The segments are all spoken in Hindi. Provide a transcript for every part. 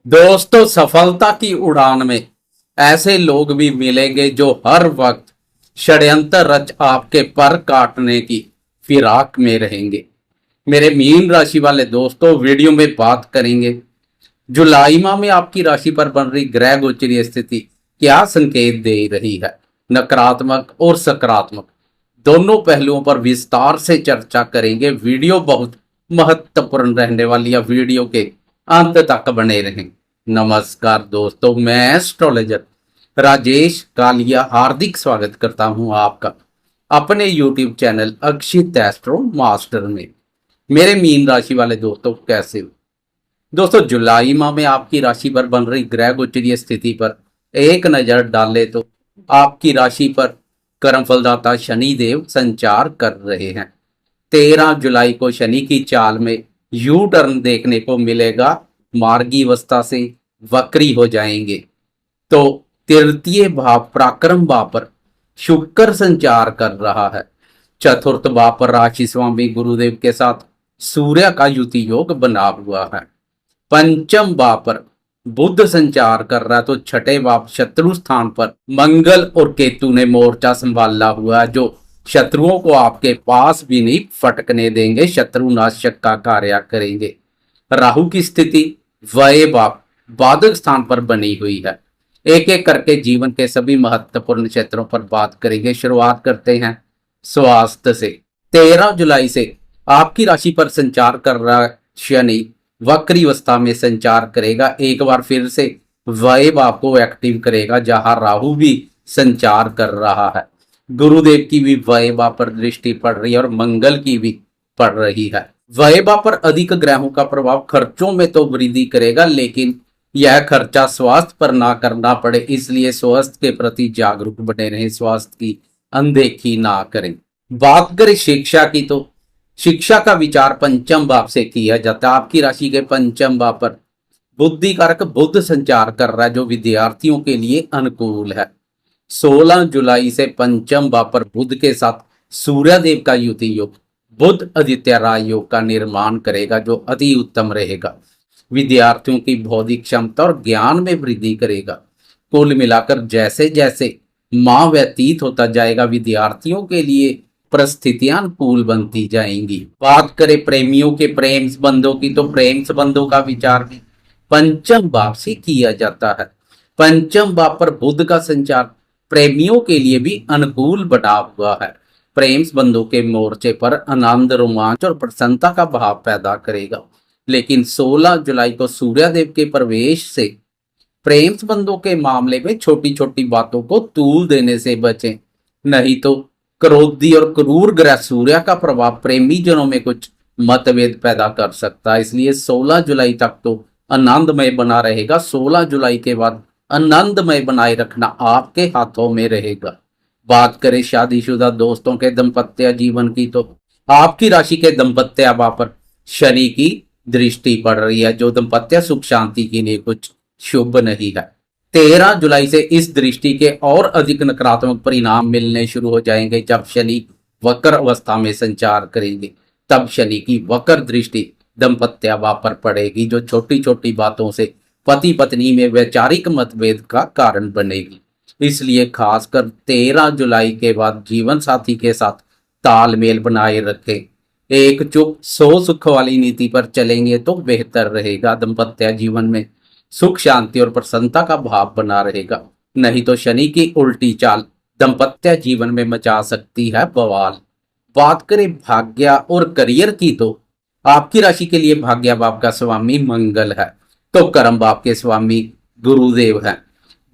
दोस्तों, सफलता की उड़ान में ऐसे लोग भी मिलेंगे जो हर वक्त षड्यंत्र रच आपके पर काटने की फिराक में रहेंगे। मेरे मीन राशि वाले दोस्तों, वीडियो में बात करेंगे जुलाई माह में आपकी राशि पर बन रही ग्रह गोचरीय स्थिति क्या संकेत दे रही है। नकारात्मक और सकारात्मक दोनों पहलुओं पर विस्तार से चर्चा करेंगे। वीडियो बहुत महत्वपूर्ण रहने वाली है, वीडियो के अंत तक बने रहें। नमस्कार दोस्तों, मैं एस्ट्रोलॉजर राजेश कालिया हार्दिक स्वागत करता हूं आपका अपने YouTube चैनल अक्षित एस्ट्रो मास्टर में। मेरे मीन राशि वाले दोस्तों, कैसे हो दोस्तों? जुलाई माह में आपकी राशि पर बन रही ग्रह गोचरीय स्थिति पर एक नजर डालें तो आपकी राशि पर कर्म फलदाता शनि देव संचार कर रहे हैं। 13 जुलाई को शनि की चाल में यू टर्न देखने को मिलेगा। मार्गी अवस्था से वक्री हो जाएंगे। तो तृतीय भाव पराक्रम भाव पर शुक्र संचार कर रहा है। चतुर्थ भाव पर राशि स्वामी गुरुदेव के साथ सूर्य का युति योग बना हुआ है। पंचम भाव पर बुध संचार कर रहा है। तो छठे भाव शत्रु स्थान पर मंगल और केतु ने मोर्चा संभाला हुआ है, जो शत्रुओं को आपके पास भी नहीं फटकने देंगे, शत्रुनाशक का कार्य करेंगे। राहु की स्थिति व्यय भाव बाधक स्थान पर बनी हुई है। एक एक करके जीवन के सभी महत्वपूर्ण क्षेत्रों पर बात करेंगे। शुरुआत करते हैं स्वास्थ्य से। 13 जुलाई से आपकी राशि पर संचार कर रहा शनि वक्री अवस्था में संचार करेगा। एक बार फिर से व्यय भाव को एक्टिव करेगा, जहां राहु भी संचार कर रहा है। गुरुदेव की भी व्यय भाव पर दृष्टि पड़ रही है और मंगल की भी पड़ रही है। व्यय भाव पर अधिक ग्रहों का प्रभाव खर्चों में तो वृद्धि करेगा, लेकिन यह खर्चा स्वास्थ्य पर ना करना पड़े, इसलिए स्वास्थ्य के प्रति जागरूक बने रहें, स्वास्थ्य की अनदेखी ना करें। बात करें शिक्षा की, तो शिक्षा का विचार पंचम भाव से किया जाता है। आपकी राशि के पंचम भाव पर बुद्धि कारक बुध संचार कर रहा है, जो विद्यार्थियों के लिए अनुकूल है। 16 जुलाई से पंचम भाव पर बुध के साथ सूर्यदेव का युति योग बुध आदित्य राय योग का निर्माण करेगा, जो अति उत्तम रहेगा। विद्यार्थियों की बौद्धिक क्षमता और ज्ञान में वृद्धि करेगा। कुल मिलाकर जैसे जैसे माह व्यतीत होता जाएगा, विद्यार्थियों के लिए परिस्थितियां अनुकूल बनती जाएंगी। बात करें प्रेमियों के प्रेम संबंधों की, तो प्रेम संबंधों का विचार भी पंचम भाव से किया जाता है। पंचम भाव पर बुध का संचार प्रेमियों के लिए भी अनुकूल बना हुआ है। प्रेम संबंधों के मोर्चे पर आनंद, रोमांच और प्रसन्नता का भाव पैदा करेगा। लेकिन 16 जुलाई को सूर्यदेव के प्रवेश से प्रेम संबंधों के मामले में छोटी छोटी बातों को तूल देने से बचें, नहीं तो क्रोधी और क्रूर ग्रह सूर्य का प्रभाव प्रेमी जनों में कुछ मतभेद पैदा कर सकता है। इसलिए 16 जुलाई तक तो आनंदमय बना रहेगा। 16 जुलाई के बाद आनंदमय बनाए रखना आपके हाथों में रहेगा। बात करें शादीशुदा दोस्तों के दाम्पत्य जीवन की, तो आपकी राशि के दाम्पत्य भाव पर शनि की दृष्टि पड़ रही है, जो दाम्पत्य सुख शांति के लिए कुछ शुभ नहीं है। 13 जुलाई से इस दृष्टि के और अधिक नकारात्मक परिणाम मिलने शुरू हो जाएंगे। जब शनि वक्र अवस्था में संचार करेंगे, तब शनि की वक्र दृष्टि दाम्पत्य भाव पर पड़ेगी, जो छोटी छोटी बातों से पति पत्नी में वैचारिक मतभेद का कारण बनेगी। इसलिए खासकर 13 जुलाई के बाद जीवन साथी के साथ तालमेल बनाए रखें। एक चुप सो सुख वाली नीति पर चलेंगे तो बेहतर रहेगा। दाम्पत्य जीवन में सुख शांति और प्रसन्नता का भाव बना रहेगा, नहीं तो शनि की उल्टी चाल दाम्पत्य जीवन में मचा सकती है बवाल। बात करें भाग्य और करियर की, तो आपकी राशि के लिए भाग्य भाव का स्वामी मंगल है, तो कर्म भाव के स्वामी गुरुदेव हैं।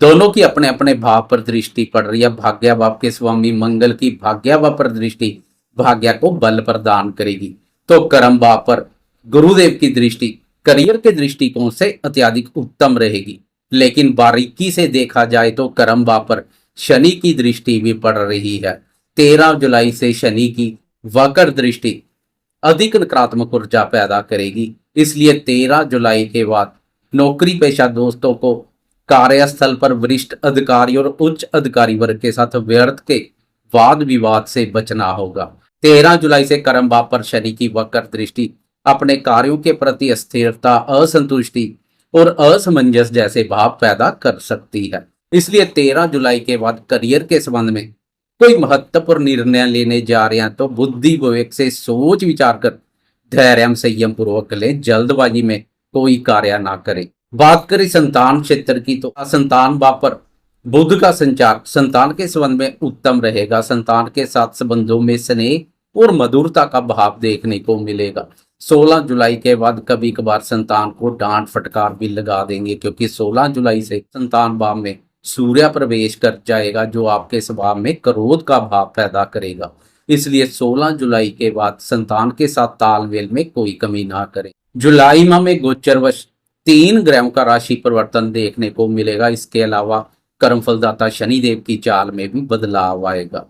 दोनों की अपने अपने भाव पर दृष्टि पड़ रही है। भाग्य भाव के स्वामी मंगल की भाग्य भाव पर दृष्टि भाग्य को बल प्रदान करेगी, तो कर्म भाव पर गुरुदेव की दृष्टि करियर के दृष्टिकोण से अत्यधिक उत्तम रहेगी। लेकिन बारीकी से देखा जाए तो कर्म भाव पर शनि की दृष्टि भी पड़ रही है। 13 जुलाई से शनि की वक्र दृष्टि अधिक नकारात्मक ऊर्जा पैदा करेगी। इसलिए 13 जुलाई के बाद नौकरी पेशा दोस्तों को कार्यस्थल पर वरिष्ठ अधिकारी और उच्च अधिकारी वर्ग के साथ व्यर्थ के वाद विवाद से बचना होगा। 13 जुलाई से कर्म भाव पर शनि की वक्र दृष्टि अपने कार्यों के प्रति अस्थिरता, असंतुष्टि और असमंजस जैसे भाव पैदा कर सकती है। इसलिए 13 जुलाई के बाद करियर के संबंध में कोई महत्वपूर्ण निर्णय लेने जा रहे हैं तो बुद्धि विवेक से सोच विचार कर धैर्य संयम पूर्वक लें, जल्दबाजी में कोई कार्य ना करें। बात करें संतान क्षेत्र की तो संतान भाव पर बुध का संचार संतान के संबंध में उत्तम रहेगा। संतान के साथ संबंधों में स्नेह और मधुरता का भाव देखने को मिलेगा। 16 जुलाई के बाद कभी कभार संतान को डांट फटकार भी लगा देंगे, क्योंकि 16 जुलाई से संतान भाव में सूर्य प्रवेश कर जाएगा, जो आपके स्वभाव में क्रोध का भाव पैदा करेगा। इसलिए 16 जुलाई के बाद संतान के साथ तालमेल में कोई कमी ना करें। जुलाई माह में गोचरवश 3 ग्रहों का राशि परिवर्तन देखने को मिलेगा। इसके अलावा कर्म फलदाता शनिदेव की चाल में भी बदलाव आएगा।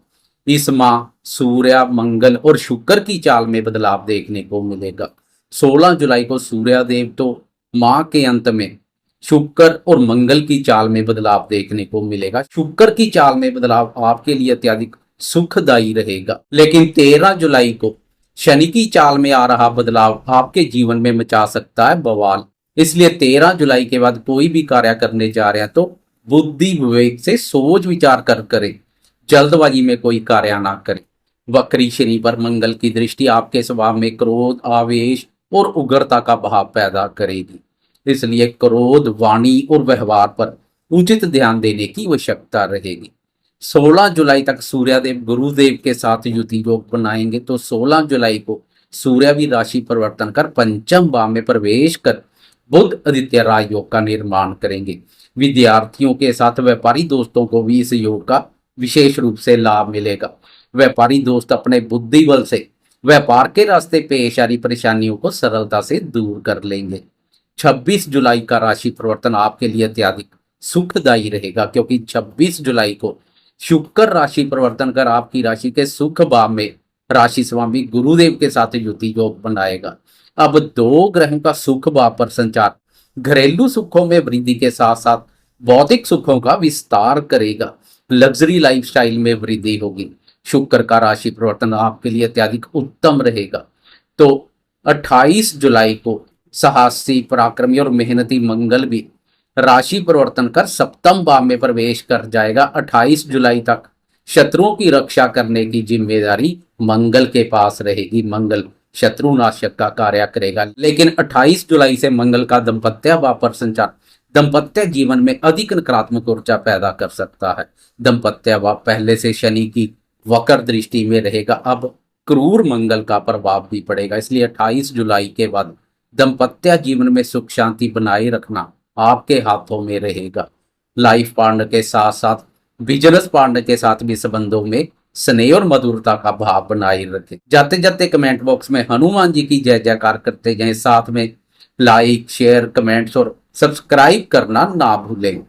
इस माह सूर्य, मंगल और शुक्र की चाल में बदलाव देखने को मिलेगा। 16 जुलाई को सूर्य देव तो माह के अंत में शुक्र और मंगल की चाल में बदलाव देखने को मिलेगा। शुक्र की चाल में बदलाव आपके लिए अत्यधिक सुखदायी रहेगा, लेकिन 13 जुलाई को शनि की चाल में आ रहा बदलाव आपके जीवन में मचा सकता है बवाल। इसलिए 13 जुलाई के बाद कोई भी कार्य करने जा रहे हैं तो बुद्धि विवेक से सोच विचार कर करें, जल्दबाजी में कोई कार्य ना करें। वक्री शनि पर मंगल की दृष्टि आपके स्वभाव में क्रोध, आवेश और उग्रता का भाव पैदा करेगी। इसलिए क्रोध, वाणी और व्यवहार पर उचित ध्यान देने की आवश्यकता रहेगी। 16 जुलाई तक सूर्यदेव गुरुदेव के साथ युति योग बनाएंगे, तो 16 जुलाई को सूर्य भी राशि परिवर्तन कर पंचम भाव में प्रवेश कर बुध आदित्य राज योग का निर्माण करेंगे। विद्यार्थियों के साथ व्यापारी दोस्तों को भी इस योग का विशेष रूप से लाभ मिलेगा। व्यापारी दोस्त अपने बुद्धि बल से व्यापार के रास्ते पेश आ रही परेशानियों को सरलता से दूर कर लेंगे। 26 जुलाई का राशि परिवर्तन आपके लिए अत्यधिक सुखदायी रहेगा, क्योंकि 26 जुलाई को शुक्र राशि परिवर्तन कर आपकी राशि के सुख भाव में राशि स्वामी गुरुदेव के साथ युति योग बनाएगा। अब 2 ग्रहों का सुख भाव पर संचार घरेलू सुखों में वृद्धि के साथ साथ भौतिक सुखों का विस्तार करेगा। लग्जरी लाइफस्टाइल में वृद्धि होगी। शुक्र का राशि परिवर्तन आपके लिए अत्यधिक उत्तम रहेगा। तो 28 जुलाई को साहसी, पराक्रमी और मेहनती मंगल भी राशि परिवर्तन कर सप्तम भाव में प्रवेश कर जाएगा। 28 जुलाई तक शत्रुओं की रक्षा करने की जिम्मेदारी मंगल के पास रहेगी। मंगल शत्रुनाशक का कार्य करेगा। लेकिन 28 जुलाई से मंगल का दाम्पत्य भाव पर संचार दाम्पत्य जीवन में अधिक नकारात्मक ऊर्जा पैदा कर सकता है। दाम्पत्य भाव पहले से शनि की वक्र दृष्टि में रहेगा, अब क्रूर मंगल का प्रभाव भी पड़ेगा। इसलिए 28 जुलाई के बाद दाम्पत्य जीवन में सुख शांति बनाए रखना आपके हाथों में रहेगा। लाइफ पार्टनर के साथ साथ बिजनेस पार्टनर के साथ भी संबंधों में स्नेह और मधुरता का भाव बनाए रखें। जाते जाते कमेंट बॉक्स में हनुमान जी की जय जयकार करते जाएं। साथ में लाइक, शेयर, कमेंट्स और सब्सक्राइब करना ना भूलें।